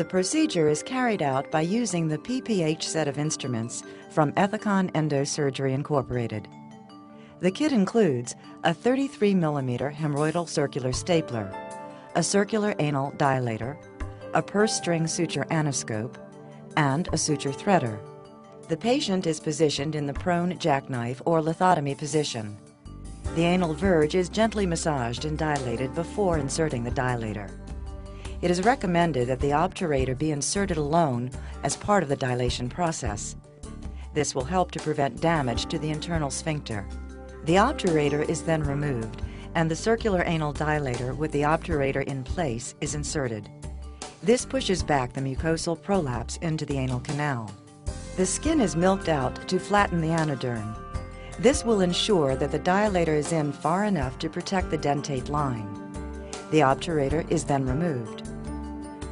The procedure is carried out by using the PPH set of instruments from Ethicon Endosurgery Incorporated. The kit includes a 33mm hemorrhoidal circular stapler, a circular anal dilator, a purse string suture anoscope, and a suture threader. The patient is positioned in the prone jackknife or lithotomy position. The anal verge is gently massaged and dilated before inserting the dilator. It is recommended that the obturator be inserted alone as part of the dilation process. This will help to prevent damage to the internal sphincter. The obturator is then removed, and the circular anal dilator with the obturator in place is inserted. This pushes back the mucosal prolapse into the anal canal. The skin is milked out to flatten the anoderm. This will ensure that the dilator is in far enough to protect the dentate line. The obturator is then removed.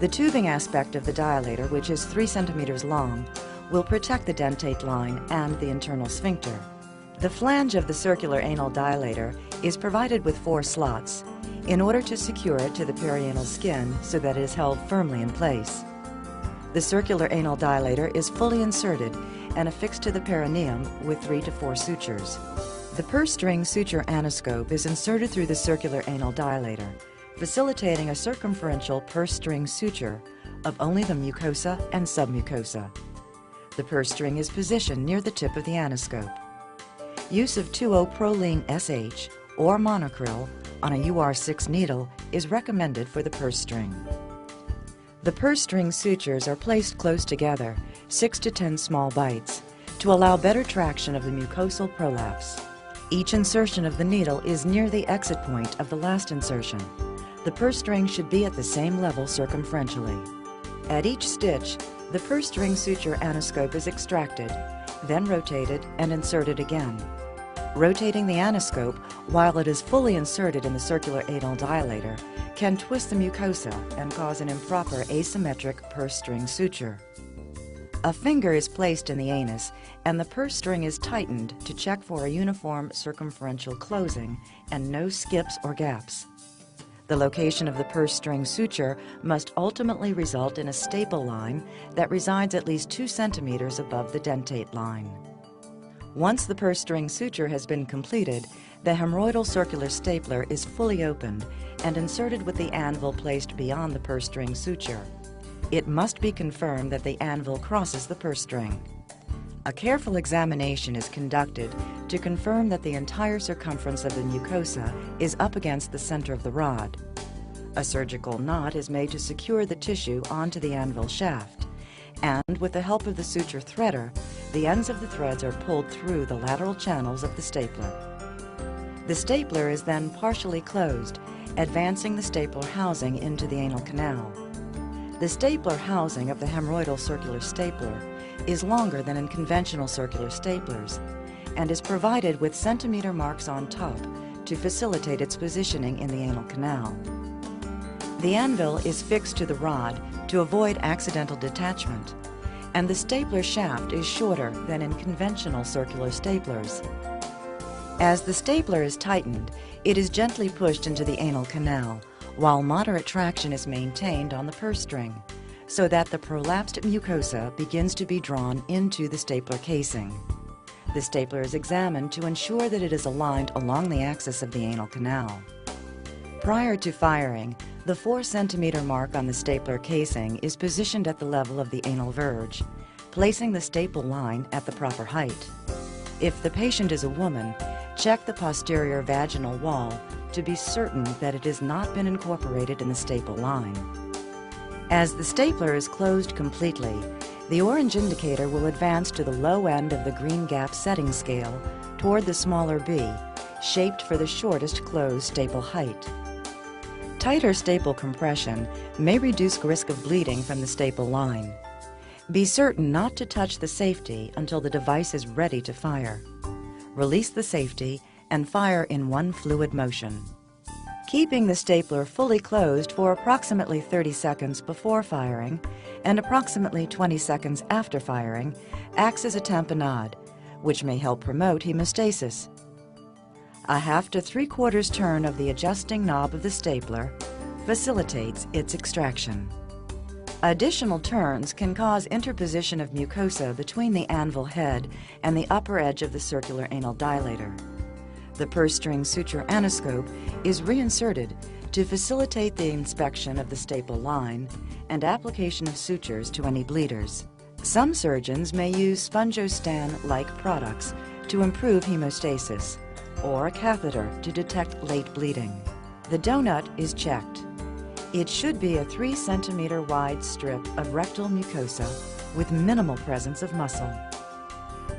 The tubing aspect of the dilator, which is 3 centimeters long, will protect the dentate line and the internal sphincter. The flange of the circular anal dilator is provided with 4 slots in order to secure it to the perianal skin so that it is held firmly in place. The circular anal dilator is fully inserted and affixed to the perineum with 3 to 4 sutures. The purse string suture anoscope is inserted through the circular anal dilator, facilitating a circumferential purse string suture of only the mucosa and submucosa. The purse string is positioned near the tip of the anoscope. Use of 2-O-proline SH or monocryl on a UR6 needle is recommended for the purse string. The purse string sutures are placed close together, 6 to 10 small bites, to allow better traction of the mucosal prolapse. Each insertion of the needle is near the exit point of the last insertion. The purse string should be at the same level circumferentially. At each stitch, the purse string suture anoscope is extracted, then rotated and inserted again. Rotating the anoscope while it is fully inserted in the circular anal dilator can twist the mucosa and cause an improper asymmetric purse string suture. A finger is placed in the anus and the purse string is tightened to check for a uniform circumferential closing and no skips or gaps. The location of the purse string suture must ultimately result in a staple line that resides at least 2 centimeters above the dentate line. Once the purse string suture has been completed, the hemorrhoidal circular stapler is fully opened and inserted with the anvil placed beyond the purse string suture. It must be confirmed that the anvil crosses the purse string. A careful examination is conducted to confirm that the entire circumference of the mucosa is up against the center of the rod. A surgical knot is made to secure the tissue onto the anvil shaft, and with the help of the suture threader, the ends of the threads are pulled through the lateral channels of the stapler. The stapler is then partially closed, advancing the stapler housing into the anal canal. The stapler housing of the hemorrhoidal circular stapler is longer than in conventional circular staplers and is provided with centimeter marks on top to facilitate its positioning in the anal canal. The anvil is fixed to the rod to avoid accidental detachment, and the stapler shaft is shorter than in conventional circular staplers. As the stapler is tightened, it is gently pushed into the anal canal, while moderate traction is maintained on the purse string, so that the prolapsed mucosa begins to be drawn into the stapler casing. The stapler is examined to ensure that it is aligned along the axis of the anal canal. Prior to firing, the 4 centimeter mark on the stapler casing is positioned at the level of the anal verge, placing the staple line at the proper height. If the patient is a woman, check the posterior vaginal wall to be certain that it has not been incorporated in the staple line. As the stapler is closed completely, the orange indicator will advance to the low end of the green gap setting scale toward the smaller B, shaped for the shortest closed staple height. Tighter staple compression may reduce risk of bleeding from the staple line. Be certain not to touch the safety until the device is ready to fire. Release the safety and fire in one fluid motion. Keeping the stapler fully closed for approximately 30 seconds before firing and approximately 20 seconds after firing acts as a tamponade, which may help promote hemostasis. A 1/2 to 3/4 turn of the adjusting knob of the stapler facilitates its extraction. Additional turns can cause interposition of mucosa between the anvil head and the upper edge of the circular anal dilator. The purse string suture anoscope is reinserted to facilitate the inspection of the staple line and application of sutures to any bleeders. Some surgeons may use Spongostan-like products to improve hemostasis, or a catheter to detect late bleeding. The donut is checked. It should be a 3 centimeter wide strip of rectal mucosa with minimal presence of muscle.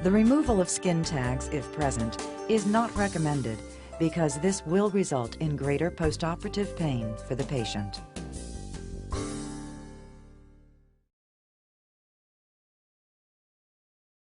The removal of skin tags, if present, is not recommended because this will result in greater postoperative pain for the patient.